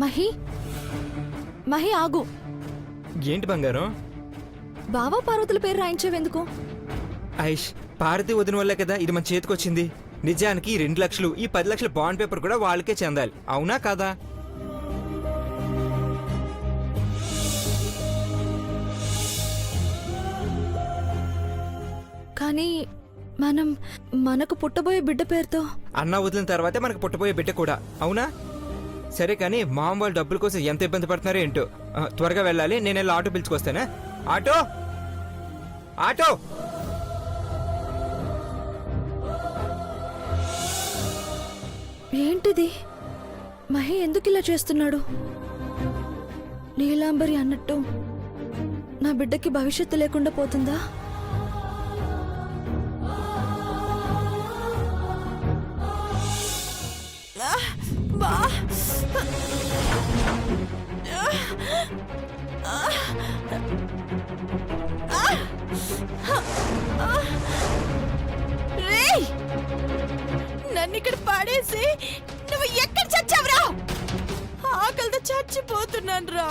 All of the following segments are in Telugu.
మహి మహి ఆగు. ఏంటి బంగారం? బావా పార్వతుల పేరు రాయించేవెందుకు? ఐష్, పార్వతి వదిన వల్లే కదా ఇది మన చేతికొచ్చింది. నిజానికి 2 లక్షలు, ఈ 10 లక్షల బాండ్ పేపర్ కూడా వాళ్ళకే చెందాలి. అవునా కాదా? కానీ మనకు పుట్టబోయే బిడ్డ పేరుతో అన్న వదిలిన తర్వాతే మనకు పుట్టబోయే బిడ్డ కూడా. అవునా? సరే కానీ మామ వాళ్ళు డబ్బుల కోసం ఎంత ఇబ్బంది పడుతున్నారో ఏంటో. త్వరగా వెళ్ళాలి. నేను వెళ్ళి ఆటో పిలుచుకొస్తానా? Auto auto. ఏంటిది? మహి ఎందుకు ఇలా చేస్తున్నాడు? నీలాంబరి అన్నట్టు నా బిడ్డకి భవిష్యత్తు లేకుండా పోతుందా? నన్ను ఇక్కడ పాడేసి నువ్వు ఎక్కడ చచ్చావురా? ఆకలితో చచ్చిపోతున్నాను రా.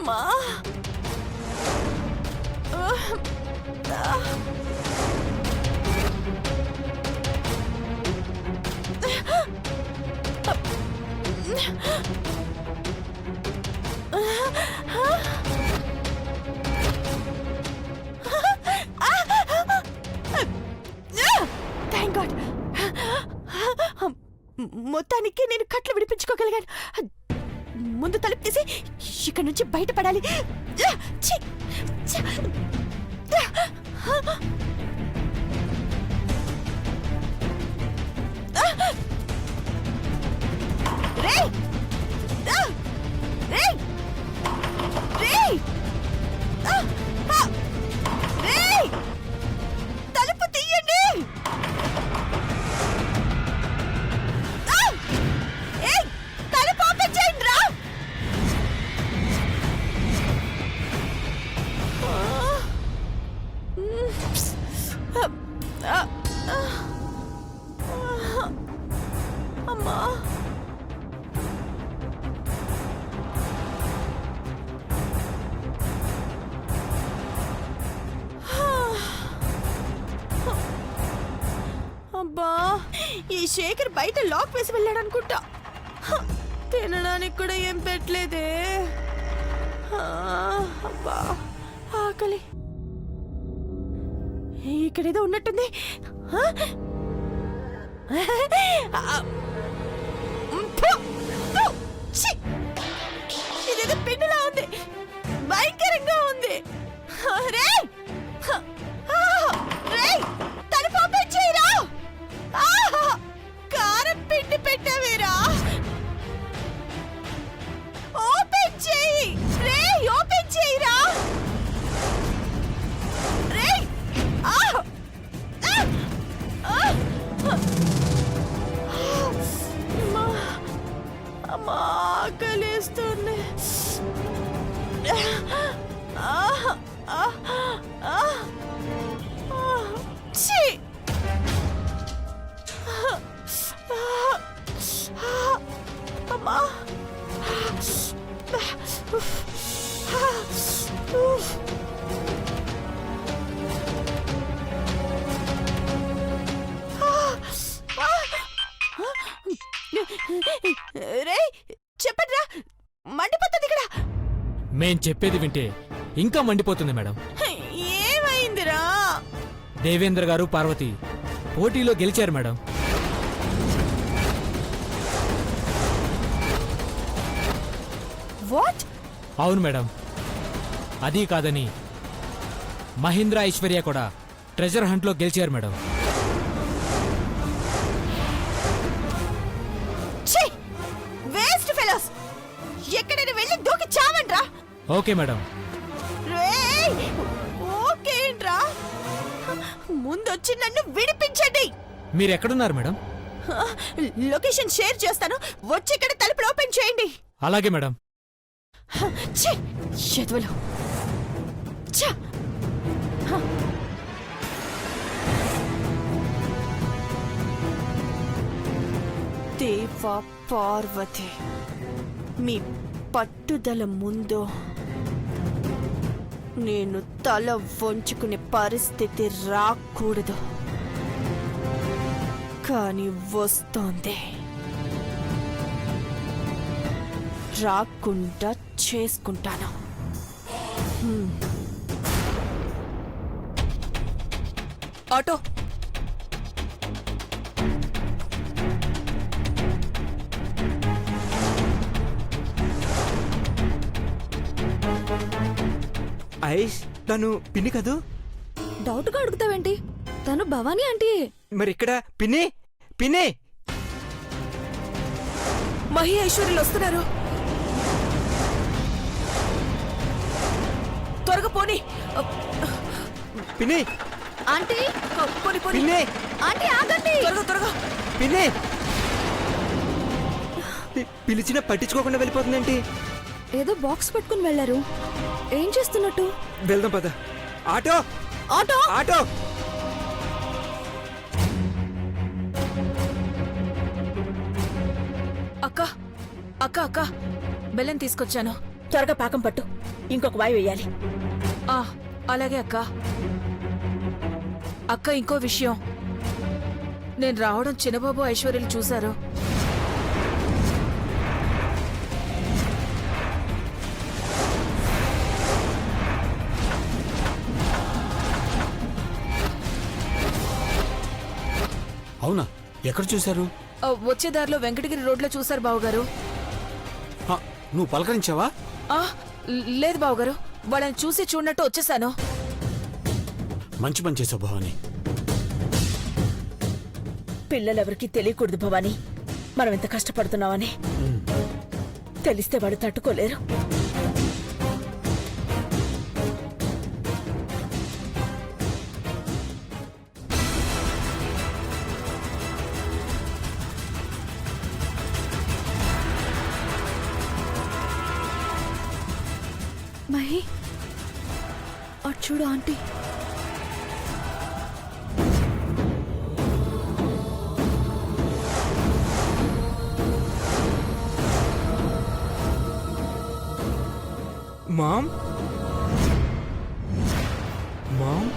మా థ్యాంక్ గాడ్, మొత్తానికి నేను కట్లు విడిపించుకోగలిగాను. ముందు తలుపు తీసి ఇక్కడి నుంచి బయటపడాలి. తలుపు తీయండి. తలుపు ఓపెన్ చేయండి రా. అమ్మా, అబ్బా, ఈ శేఖర్ బయట లాక్ వేసి వెళ్ళాడు అనుకుంటా. తినడానికి కూడా ఏం పెట్టలేదే. అబ్బా, ఆకలి. ఇక్కడేదో ఉన్నట్టుంది. ఇదేదో పెన్నులా ఉంది, భయంకరంగా ఉంది. తలుపు ఓపెన్ చేయరా. కారం పిండి పెట్టావేరా. ఓపెన్ చేయి రే, ఓపెన్ చేయరా రే. అమ్మా, ఆకలేస్తుంది. అమ్మా, రే చెప్పండిరా, మండిపోతుంది ఇక్కడ. మేం చెప్పేది వింటే ఇంకా మండిపోతుంది మేడం. ఏమైందిరా? దేవేంద్ర గారు పార్వతి పోటీలో గెలిచారు మేడం. వాట్? అవును మేడం. అదీ కాదని మహీంద్ర ఐశ్వర్య కూడా ట్రెజర్ హంట్లో గెలిచారు మేడం. వేస్ట్ ఫెలోస్, ఎక్కడైనా వెళ్ళి దూకి చావండ్రా. Okay madam. ఓకే ఏంట్రా? ముందొచ్చి నన్ను విడిపించండి. మీరెక్కడున్నారు మేడం? లొకేషన్ షేర్ చేస్తాను, వచ్చి ఇక్కడ తలుపులు ఓపెన్ చేయండి. అలాగే మేడం. చదువులు దేవా పార్వతి మీ పట్టుదల ముందు నేను తల వంచుకునే పరిస్థితి రాకూడదు, కానీ వస్తోంది. రాకుండా చేసుకుంటాను. ఆటో ఐష్ తను పిన్ని కదూ? డౌట్గా అడుగుతావేంటి? తను భవానీ ఆంటీ. మరి ఇక్కడ పిన్ని పిన్ని మహి ఐశ్వర్యలు వస్తున్నారు. త్వరగా పోనీ. పిన్ని ఆంటీ పోనీ పోనీ. పిన్ని ఆంటీ ఆగండి. త్వరగా త్వరగా. పిన్ని పిలిచినా పట్టించుకోకుండా వెళ్ళిపోతుందేంటి? ఏదో బాక్స్ పట్టుకుని వెళ్ళారు. ఏం చేస్తున్నట్టు? వెళ్దాం పద. ఆటో ఆటో ఆటో అక్క అక్క అక్క బెల్లం తీసుకొచ్చాను. త్వరగా పాకం పట్టు, ఇంకొక వాయి వేయాలి. అలాగే అక్క. అక్క ఇంకో విషయం, నేను రావడం చిన్నబాబు ఐశ్వర్యలు చూశారు. అవునా? ఎక్కడ చూశారు? వచ్చే దారిలో వెంకటగిరి రోడ్లో చూశారు బావగారు. నువ్వు పలకరించావా? లేదు బావగారు, వాళ్ళని చూసి చూడనట్టు వచ్చేసాను. మంచి పని చేసావు భవాని. పిల్లలెవరికి తెలియకూడదు భవాని, మనం ఎంత కష్టపడుతున్నామని. తెలిస్తే వాడు తట్టుకోలేరు. మహి అటు చూడు ఆంటీ. మామ్ మామ్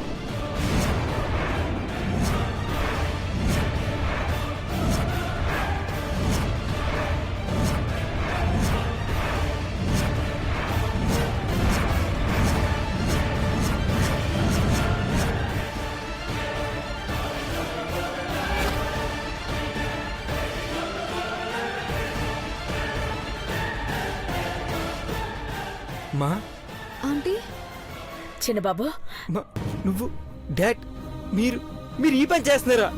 మా ఆంటీ చిన్నబాబు, నువ్వు డాడ్ మీరు మీరు ఈ పని చేస్తున్నారా?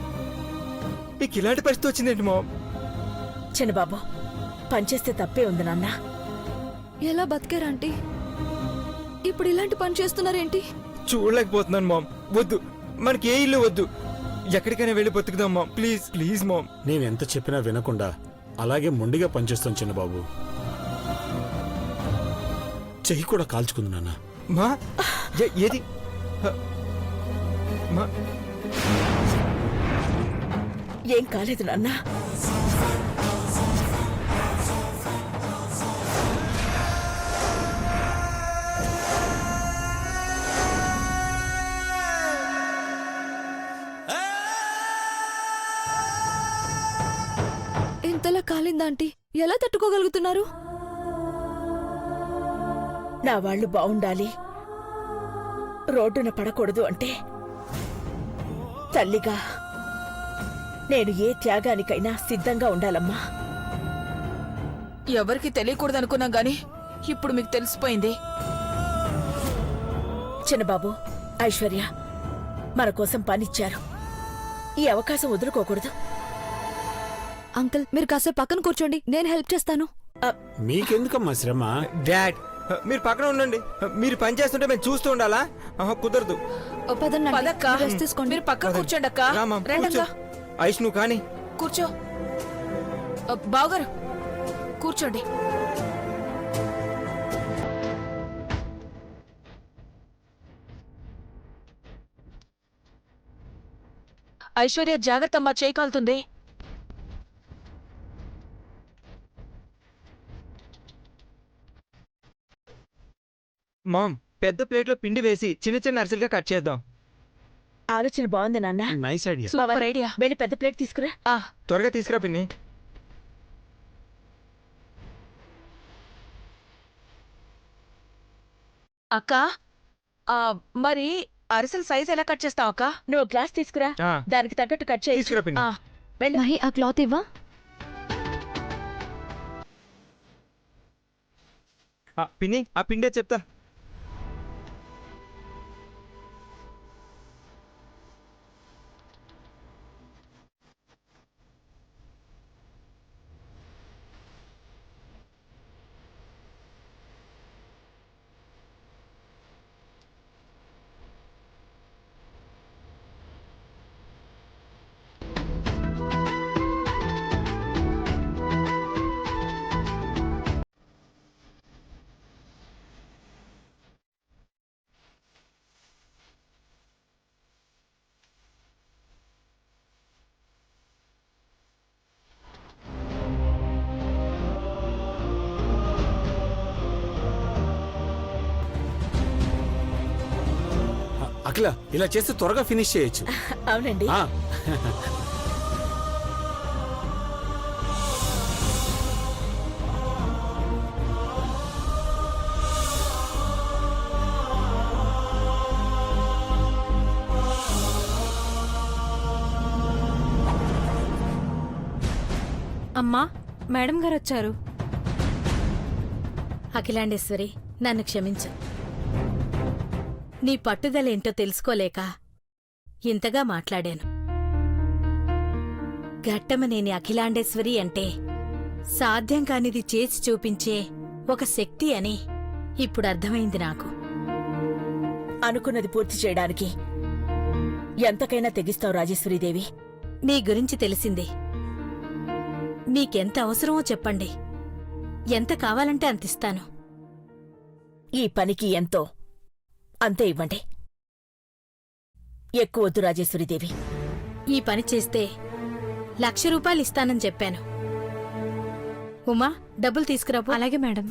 మీకు ఇలాంటి పరిస్థితి వచ్చిందేంటి మామ్? చిన్నబాబు, పనిచేస్తే తప్పే ఉంది నాన్న. ఎలా బతికారు ఆంటీ? ఇప్పుడు ఇలాంటి పని చేస్తున్నారేంటి? చూడలేకపోతున్నాను మామ్. వద్దు, మనకి ఏ ఇల్లు వద్దు. ఎక్కడికైనా వెళ్ళి బతుకుదాం మామ్. Please please mom. నేనెంత చెప్పినా వినకుండా అలాగే మొండిగా పనిచేస్తాను చిన్నబాబు. చెయ్యి కూడా కాల్చుకుంది నాన్న. మా ఏది మా ఏం కాలేదు నాన్న. ఇంతలా కాలిందా ఆంటీ? ఎలా తట్టుకోగలుగుతున్నారు? నా వాళ్ళు బావుండాలి, రోడ్డున పడకూడదు అంటే తల్లిగా నేను ఏ త్యాగానికైనా సిద్ధంగా ఉండాలమ్మా. ఎవరికి తెలియకూడదనుకున్నాం గాని ఇప్పుడు మీకు తెలిసిపోయింది. చిన్నబాబు, ఐశ్వర్య మన కోసం పనిచ్చారు. ఈ అవకాశం వదులుకోకూడదు. అంకుల్, మీరు కాసేపు పక్కన కూర్చోండి, నేను హెల్ప్ చేస్తాను. మీకెందుకమ్మా శ్రమ? డాడ్ మీరు పక్కన ఉండండి. మీరు పని చేస్తుంటే మేము చూస్తూ ఉండాలా? కుదరదు. పదండి ఆంటీ, పదక్క, మీరు రెస్ట్ తీసుకోండి. మీరు పక్కన కూర్చోండి అక్క. రా మామ్, రండక్క, కూర్చో. ఐష్ నువ్వు కానీ కూర్చో. బావగారు కూర్చోండి. ఐశ్వర్య జాగ్రత్త అమ్మా, చేయి కాలుతుంది. మామ్ పెద్ద ప్లేట్లో పిండి వేసి చిన్న చిన్న అరిసెలుగా కట్ చేద్దాం. ఆలోచన బాగుంది నాన్న. Nice idea. Super idea. వెళ్ళి పెద్ద ప్లేట్ తీసుకురా. త్వరగా తీసుకురా పిన్ని. అక్క మరి అరిసెల సైజ్ ఎలా కట్ చేస్తావు అక్క? నువ్వు గ్లాస్ తీసుకురా, ఆ, దానికి తగ్గట్టు కట్ చేయి. తీసుకురా పిన్ని. వెళ్ళు. మహి ఆ క్లాత్ ఇవ్వా. పిన్ని ఆ పిండే చెప్తా. అఖిల ఇలా చేస్తే త్వరగా ఫినిష్ చేయొచ్చు. అవునండి. ఆ, అమ్మా, మేడం గారు వచ్చారు. అఖిలాండేశ్వరి, నన్ను క్షమించు. నీ పట్టుదలేంటో తెలుసుకోలేక ఇంతగా మాట్లాడాను. ఘట్టమనేని అఖిలాండేశ్వరి అంటే సాధ్యం కానిది చేసి చూపించే ఒక శక్తి అని ఇప్పుడు అర్థమైంది నాకు. అనుకున్నది పూర్తి చేయడానికి ఎంతకైనా తెగిస్తావు రాజేశ్వరీదేవి. నీ గురించి తెలిసింది. నీకెంత అవసరమో చెప్పండి, ఎంత కావాలంటే అంతిస్తాను. ఈ పనికి ఎంతో అంతే ఇవ్వండి. ఎక్కువ వద్దు రాజేశ్వరీదేవి. ఈ పని చేస్తే 1,00,000 రూపాయలు ఇస్తానని చెప్పాను. ఉమా, డబ్బులు తీసుకురాపో. అలాగే మేడం.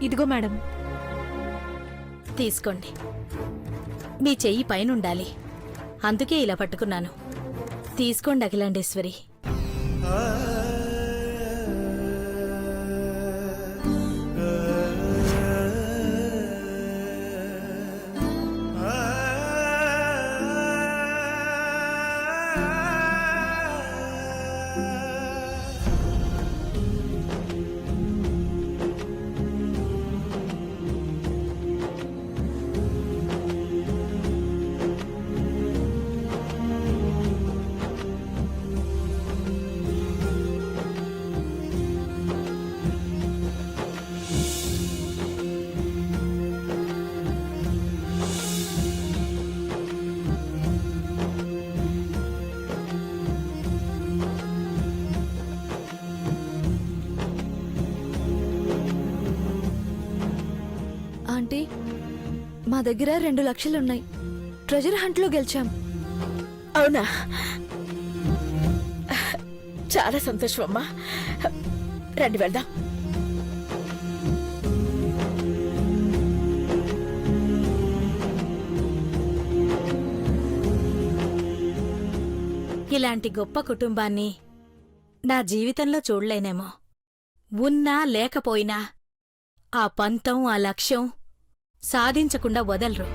ఇదిగో మేడం. తీసుకోండి. నీ చెయ్యి పైనుండాలి, అందుకే ఇలా పట్టుకున్నాను. తీసుకోండి అఖిలాండేశ్వరి. ఆంటీ, మా దగ్గర 2 లక్షలున్నాయి. ట్రెజర్ హంట్లో గెలిచాం. అవునా? చాలా సంతోషం అమ్మా. రండి వెళ్దాం. ఇలాంటి గొప్ప కుటుంబాన్ని నా జీవితంలో చూడలేనేమో. ఉన్నా లేకపోయినా ఆ పంతం, ఆ లక్ష్యం సాధించకుండా వదలరు.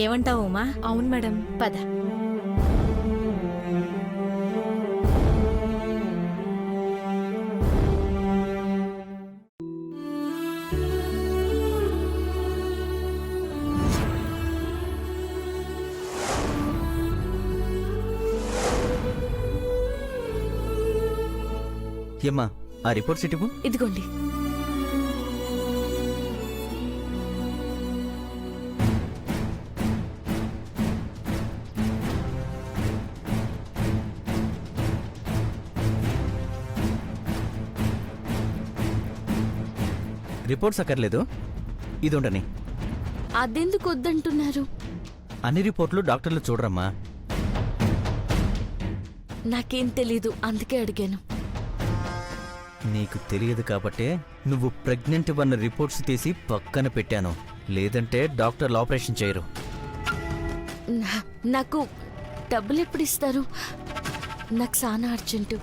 ఏమంటావు ఉమా? అవును మేడం. పద. ఏమ్మా, ఆ రిపోర్ట్స్ ఇటువు. ఇదిగోండి. రిపోర్ట్స్ అక్కర్లేదు, ఇది ఉండని. అదెందుకు వద్దంటున్నారు? అన్ని రిపోర్ట్లు డాక్టర్లు చూడరమ్మా. నాకేం తెలీదు, అందుకే అడిగాను. నీకు తెలియదు కాబట్టే నువ్వు ప్రెగ్నెంట్ అన్న రిపోర్ట్స్ తీసి పక్కన పెట్టాను. లేదంటే డాక్టర్లు ఆపరేషన్ చేయరు. నాకు డబ్బులు ఎప్పుడు ఇస్తారు? నాకు చాలా అర్జెంటు.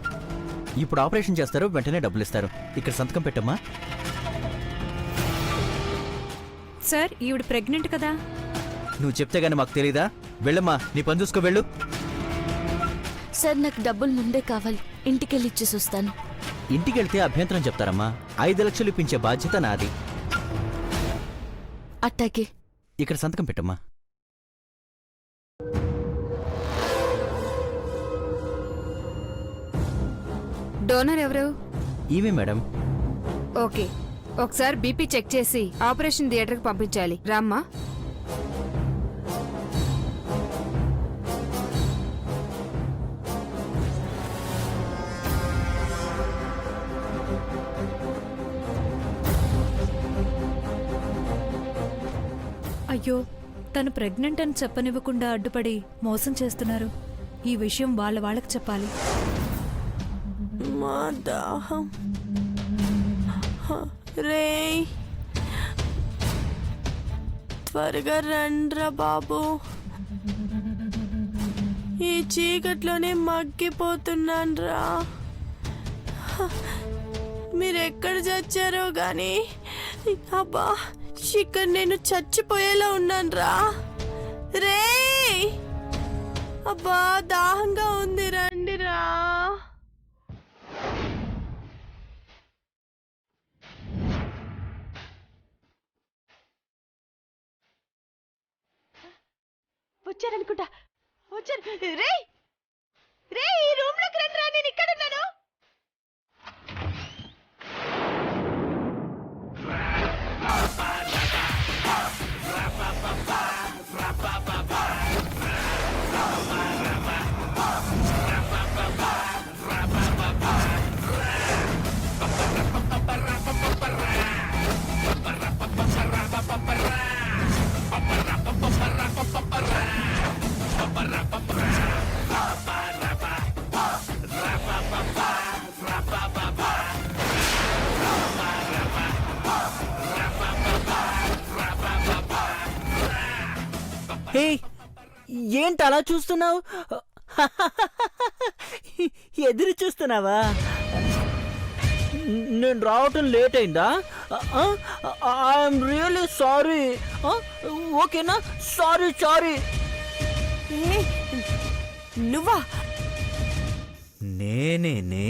ఇప్పుడు ఆపరేషన్ చేస్తారు, వెంటనే డబ్బులు ఇస్తారు. ఇక్కడ సంతకం పెట్టమ్మా. సార్ ఈవిడ ప్రెగ్నెంట్ కదా? నువ్వు చెప్తే గానీ మాకు తెలీదా? వెళ్ళమ్మా, నీ పని చూసుకో, వెళ్ళు. సార్ నాకు డబ్బులు ముందే కావాలి. ఇంటికెళ్ళి ఇచ్చేసి వస్తాను. ఇంటికెళ్తే అభ్యంతరం చెప్తారమ్మా. 5 లక్షలు ఇప్పించే బాధ్యత నాది. అట్టాకే. ఇక్కడ సంతకం పెట్టమ్మా. డోనర్ ఎవరు? ఈమె మేడం. ఓకే, ఒకసారి బీపీ చెక్ చేసి ఆపరేషన్ థియేటర్కి పంపించాలి. రామ్మా. అయ్యో, తను ప్రెగ్నెంట్ అని చెప్పనివ్వకుండా అడ్డుపడి మోసం చేస్తున్నారు. ఈ విషయం వాళ్ళకి చెప్పాలి. మా దాహం. రేయ్, త్వరగా రండ్రా బాబు. ఈ చీకట్లోనే మగ్గిపోతున్నాన్రా. మీరెక్కడ చచ్చారో గాని అబ్బా, ఇక్కడ నేను చచ్చిపోయేలా ఉన్నాన్రా. రేయ్, అబ్బా దాహంగా ఉంది, రండిరా. వచ్చారనుకుంటా, వచ్చారు. రే రే, ఈ రూమ్ లోకి రండి రా, నేను ఇక్కడ ఉన్నాను. హే, ఏంటి అలా చూస్తున్నావు? ఎదురు చూస్తున్నావా? నేను రావటం లేట్ అయిందా? I'm really sorry. ఓకేనా? Sorry sorry. నువ్వా? నేనేనే.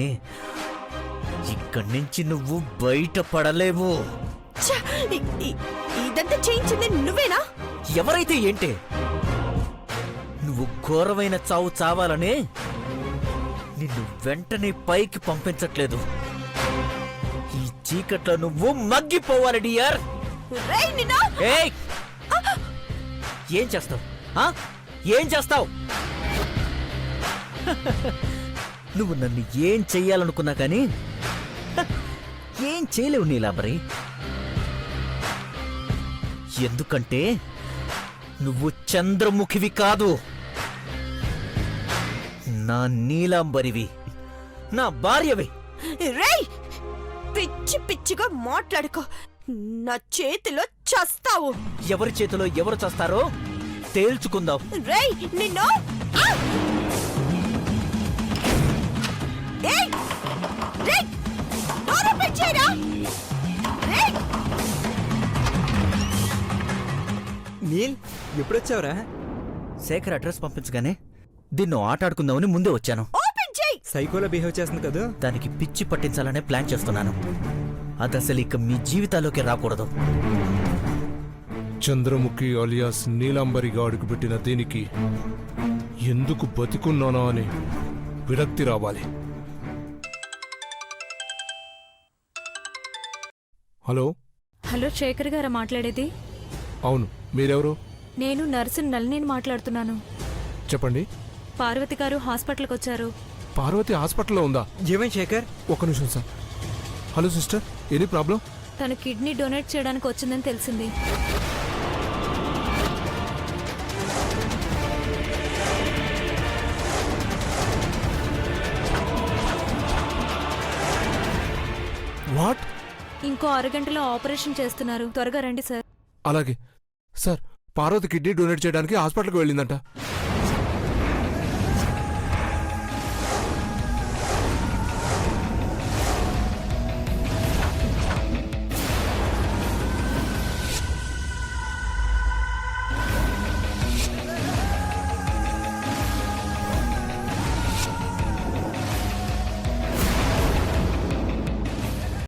ఇక్కడి నుంచి నువ్వు బయటపడలేవు. ఇదంతా చేయించింది నువ్వేనా? ఎవరైతే ఏంటే, నువ్వు ఘోరమైన చావు చావాలనే నిన్ను వెంటనే పైకి పంపించట్లేదు. ఈ చీకట్లో నువ్వు మగ్గిపోవాలి డియర్. ఏయ్! ఏం చేస్తావు? ఏం చేస్తావు? నువ్వు నన్ను ఏం చెయ్యాలనుకున్నా కానీ ఏం చేయలేవు నీలాంబరి. ఎందుకంటే నువ్వు చంద్రముఖివి కాదు, నా నీలాంబరివి, నా భార్యవి. రేయ్, పిచ్చి పిచ్చిగా మాట్లాడుకో. నా చేతిలో చస్తావు. ఎవరి చేతిలో ఎవరు చేస్తారో తేల్చుకుందాం. రేయ్, నిన్ను. ఏయ్, రేయ్, డోర్ ఓపెన్ చేయరా. రేయ్, నీల్, ఎప్పుడొచ్చావురా? శేఖర్ అడ్రస్ పంపించగానే దీన్ని ఆటాడుకుందామని ముందే వచ్చాను. ఓపెన్ చేయి. సైకోలో బిహేవ్ చేస్తుంది కదా. దానికి పిచ్చి పట్టించాలనే ప్లాన్ చేస్తున్నాను. అది అసలు ఇక మీ జీవితాల్లోకి రాకూడదు. చంద్రముఖి అలియాస్ నీలాంబరిగా అడుగుపెట్టిన దీనికి ఎందుకు బతికున్నానా అని విరక్తి రావాలి. హలో. హలో, శేఖర్ గారా మాట్లాడేది? అవును, మీరెవరు? నేను నర్సు నళిని మాట్లాడుతున్నాను. చెప్పండి. పార్వతి గారు హాస్పిటల్కి వచ్చారు. పార్వతి హాస్పిటల్లో ఉందా? ఏమేం శేఖర్? ఒక్క నిమిషం sir. Hello sister, any problem? తను కిడ్నీ డొనేట్ చేయడానికి వచ్చిందని తెలిసింది. ఇంకో అరగంటలో ఆపరేషన్ చేస్తున్నారు, త్వరగా రండి సార్. అలాగే సార్, పార్వతి కిడ్నీ డొనేట్ చేయడానికి హాస్పిటల్కి వెళ్ళిందంట.